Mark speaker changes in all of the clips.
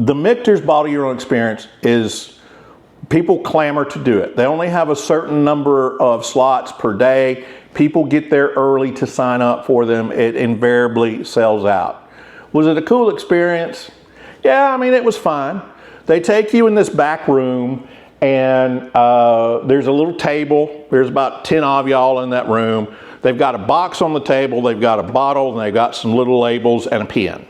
Speaker 1: The Michter's Bottle Your Own experience is, people clamor to do it. They only have a certain number of slots per day. People get there early to sign up for them. It invariably sells out. Was it a cool experience? Yeah, I mean, it was fine. They take you in this back room, and there's a little table. There's about 10 of y'all in that room. They've got a box on the table, they've got a bottle, and they've got some little labels and a pen.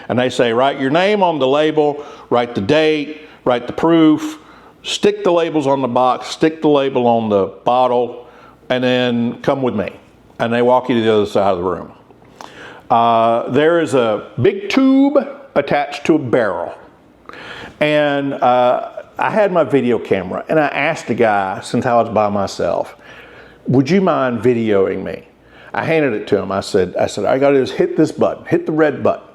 Speaker 1: And they say, write your name on the label, write the date, write the proof, stick the labels on the box, stick the label on the bottle, and then come with me. And they walk you to the other side of the room. There is a big tube attached to a barrel. And I had my video camera, and I asked the guy, since I was by myself, would you mind videoing me? I handed it to him. I said, all I gotta do is hit this button, hit the red button.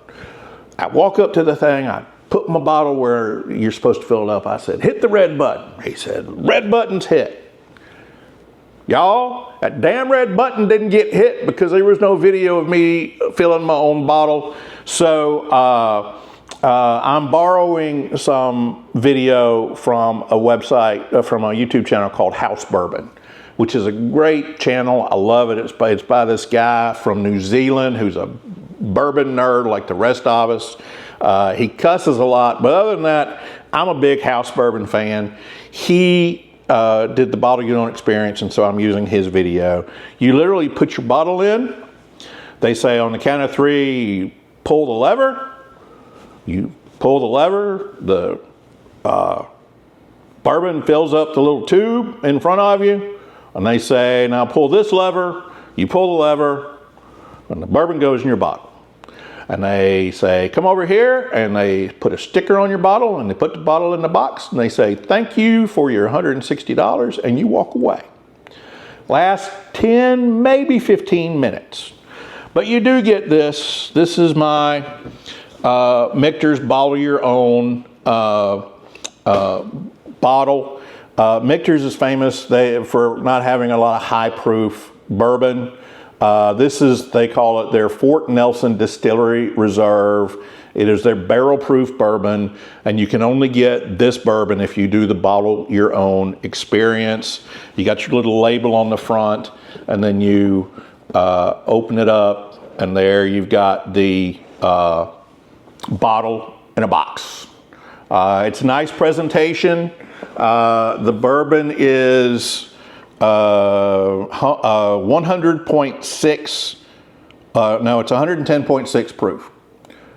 Speaker 1: I walk up to the thing, I put my bottle where you're supposed to fill it up. I said, hit the red button. He said, red button's hit. Y'all, that damn red button didn't get hit because there was no video of me filling my own bottle. So I'm borrowing some video from a website, from a YouTube channel called House Bourbon, which is a great channel. I love it. It's by this guy from New Zealand who's a bourbon nerd like the rest of us. He cusses a lot, but other than that, I'm a big House Bourbon fan. He did the Bottle Your Own experience, and so I'm using his video. You literally put your bottle in. They say on the count of 3, you pull the lever. You pull the lever, the bourbon fills up the little tube in front of you, and they say, now pull this lever. You pull the lever, and the bourbon goes in your bottle. And they say, come over here, and they put a sticker on your bottle, and they put the bottle in the box, and they say, thank you for your $160, and you walk away. Last 10, maybe 15 minutes. But you do get this. This is my Michter's Bottle Your Own bottle. Michter's is famous for not having a lot of high proof bourbon. This is, they call it their Fort Nelson Distillery Reserve. It is their barrel proof bourbon, and you can only get this bourbon if you do the Bottle Your Own experience. You got your little label on the front, and then you open it up, and there you've got the bottle in a box. It's a nice presentation. The bourbon is 100.6, no, it's 110.6 proof.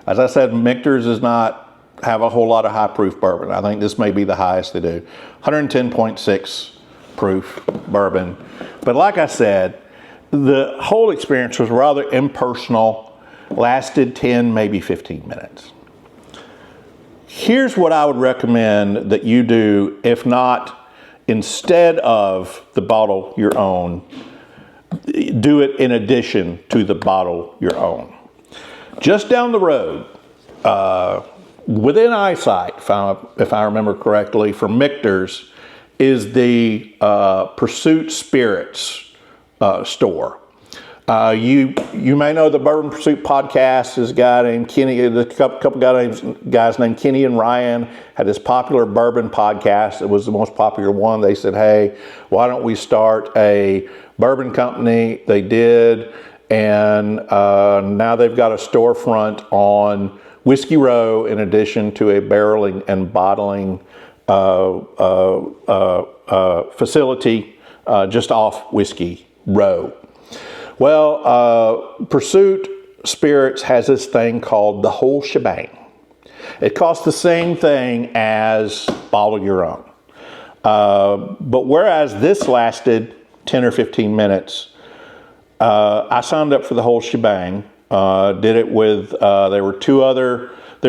Speaker 1: As I said, Michter's does not have a whole lot of high proof bourbon. I think this may be the highest they do. 110.6 proof bourbon. But like I said, the whole experience was rather impersonal, lasted 10, maybe 15 minutes. Here's what I would recommend that you do, if not instead of the Bottle Your Own, do it in addition to the Bottle Your Own. Just down the road, within eyesight, if I remember correctly, from Michter's, is the Pursuit Spirits store. You may know the Bourbon Pursuit podcast. This guy named Kenny, a couple guys named Kenny and Ryan had this popular bourbon podcast. It was the most popular one. They said, hey, why don't we start a bourbon company? They did, and now they've got a storefront on Whiskey Row in addition to a barreling and bottling facility just off Whiskey Row. Well, Pursuit Spirits has this thing called the Whole Shebang. It costs the same thing as Bottle Your Own. But whereas this lasted 10 or 15 minutes, I signed up for the Whole Shebang. Did it with, there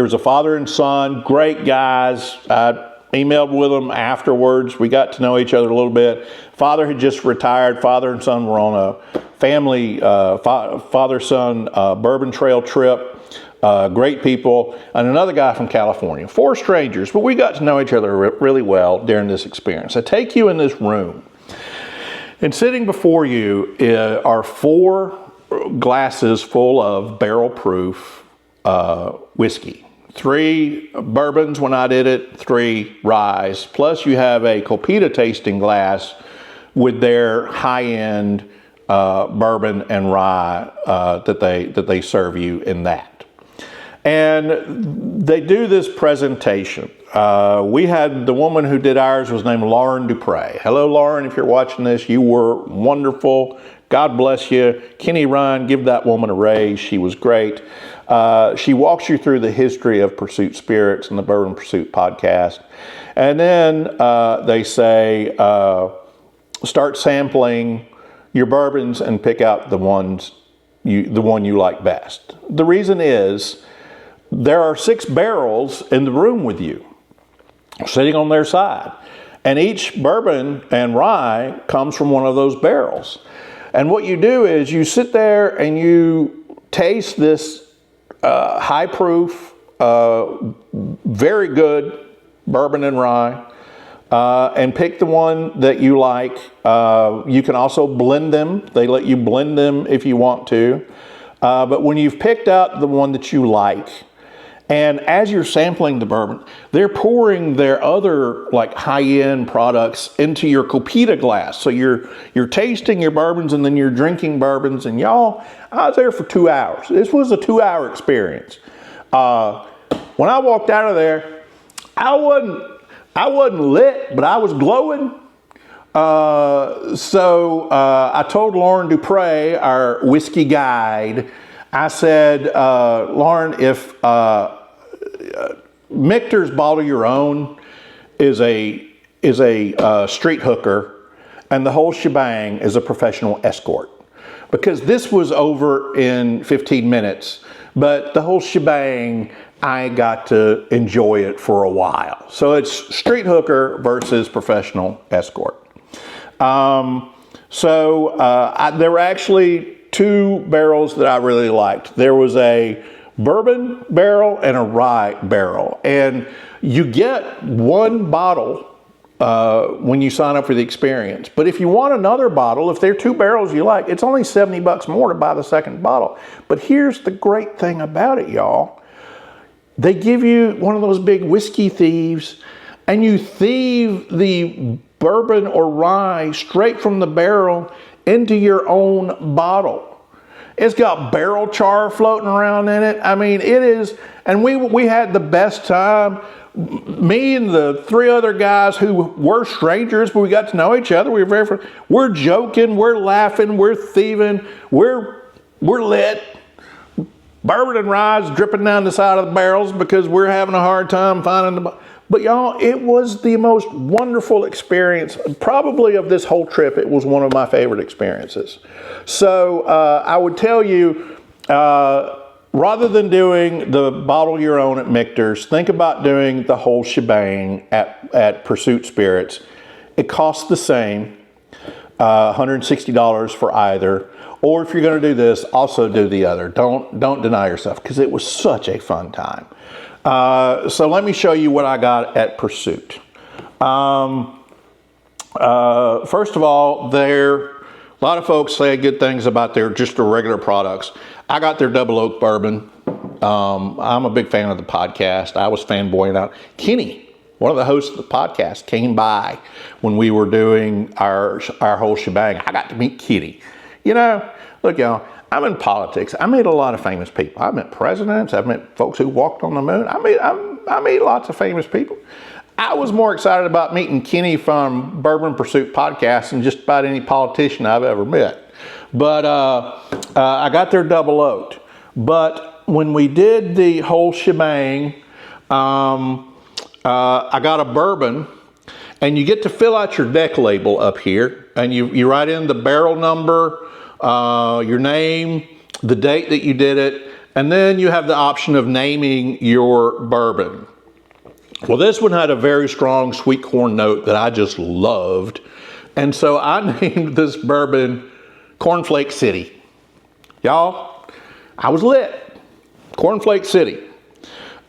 Speaker 1: was a father and son, great guys. I emailed with them afterwards. We got to know each other a little bit. Father had just retired. Father and son were on a family father-son Bourbon Trail trip. Great people. And another guy from California. 4 strangers, but we got to know each other really well during this experience. I take you in this room, and sitting before you are 4 glasses full of barrel-proof whiskey. 3 bourbons when I did it, 3 ryes. Plus you have a Copita tasting glass with their high-end bourbon and rye that they serve you in that. And they do this presentation. We had the woman who did ours was named Lauren Dupre. Hello, Lauren, if you're watching this, you were wonderful. God bless you. Kenny Ryan, give that woman a raise. She was great. She walks you through the history of Pursuit Spirits and the Bourbon Pursuit podcast. And then they say, start sampling your bourbons and pick out the one you like best. The reason is there are 6 barrels in the room with you, sitting on their side. And each bourbon and rye comes from one of those barrels. And what you do is you sit there and you taste this high proof, very good bourbon and rye, and pick the one that you like. You can also blend them. They let you blend them if you want to. But when you've picked out the one that you like, and as you're sampling the bourbon, they're pouring their other like high-end products into your Copita glass. So you're tasting your bourbons and then you're drinking bourbons. And y'all, I was there for 2 hours. This was a 2-hour experience. When I walked out of there, I wasn't lit, but I was glowing. So I told Lauren Dupre, our whiskey guide, I said, Lauren, if Michter's Bottle Your Own is a street hooker, and the Whole Shebang is a professional escort, because this was over in 15 minutes, but the Whole Shebang, I got to enjoy it for a while. So it's street hooker versus professional escort. There were actually 2 barrels that I really liked. There was a bourbon barrel and a rye barrel. And you get 1 bottle when you sign up for the experience. But if you want another bottle, if there are 2 barrels you like, it's only $70 more to buy the second bottle. But here's the great thing about it, y'all. They give you one of those big whiskey thieves, and you thieve the bourbon or rye straight from the barrel into your own bottle. It's got barrel char floating around in it. I mean, it is, and we had the best time. Me and the 3 other guys who were strangers, but we got to know each other. We were we're joking, we're laughing, we're thieving, we're lit. Bourbon and rye is dripping down the side of the barrels because we're having a hard time finding the. But y'all, it was the most wonderful experience, probably of this whole trip. It was one of my favorite experiences. So I would tell you, rather than doing the Bottle Your Own at Michter's, think about doing the Whole Shebang at Pursuit Spirits. It costs the same, $160 for either. Or if you're going to do this, also do the other. Don't deny yourself, because it was such a fun time. So let me show you what I got at Pursuit. First of all, a lot of folks say good things about their regular products. I got their Double Oak Bourbon. I'm a big fan of the podcast. I was fanboying out. Kenny, one of the hosts of the podcast, came by when we were doing our Whole Shebang. I got to meet Kenny. You know, look, y'all, I'm in politics. I met a lot of famous people. I met presidents. I've met folks who walked on the moon. I meet lots of famous people. I was more excited about meeting Kenny from Bourbon Pursuit podcast than just about any politician I've ever met. But I got their Double Oaked. But when we did the Whole Shebang, I got a bourbon, and you get to fill out your deck label up here, and you write in the barrel number, your name, the date that you did it, and then you have the option of naming your bourbon. Well, this one had a very strong sweet corn note that I just loved, and so I named this bourbon Cornflake City. Y'all, I was lit. Cornflake City.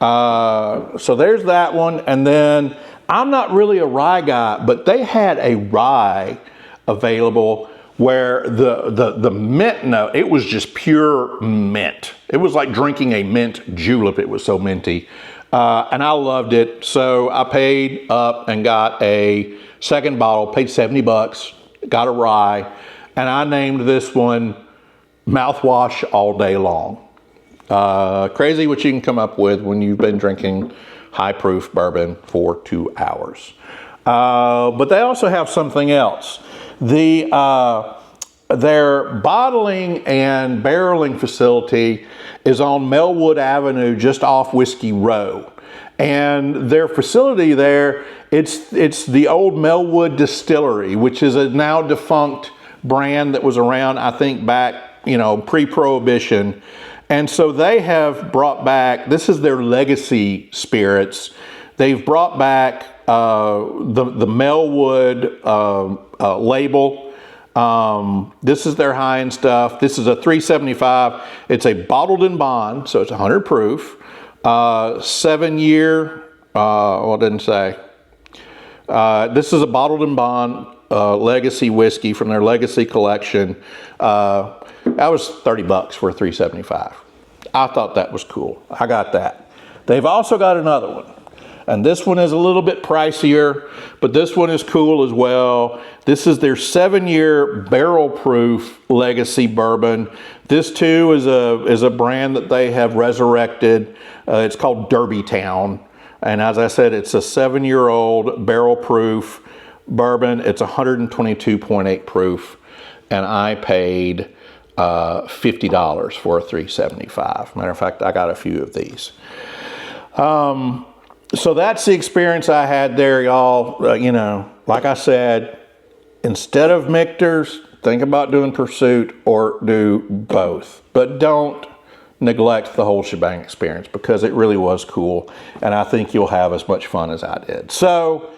Speaker 1: So there's that one, and then I'm not really a rye guy, but they had a rye available where the mint note, it was just pure mint. It was like drinking a mint julep. It was so minty. and I loved it. So I paid up and got a second bottle, paid 70 bucks, got a rye, and I named this one Mouthwash All Day Long. Crazy what you can come up with when you've been drinking high proof bourbon for 2 hours. But they also have something else. Their bottling and barreling facility is on Melwood Avenue, just off Whiskey Row. And their facility there, it's the old Melwood Distillery, which is a now defunct brand that was around, I think, back, pre-Prohibition. And so they have brought back, this is their legacy spirits. They've brought back the Melwood label. This is their high-end stuff. This is a 375. It's a bottled in bond, so it's 100 proof. 7-year, well, it didn't say. This is a bottled in bond legacy whiskey from their legacy collection. That was 30 bucks for a 375. I thought that was cool. I got that. They've also got another one. And this one is a little bit pricier, but this one is cool as well. This is their 7-year barrel proof legacy bourbon. This too is a brand that they have resurrected. It's called Derbytown. And as I said, it's a 7-year-old barrel proof bourbon. It's 122.8 proof. And I paid $50 for a 375. Matter of fact, I got a few of these. So that's the experience I had there, y'all. Like I said, instead of Michter's, think about doing Pursuit or do both. But don't neglect the Whole Shebang experience, because it really was cool. And I think you'll have as much fun as I did. So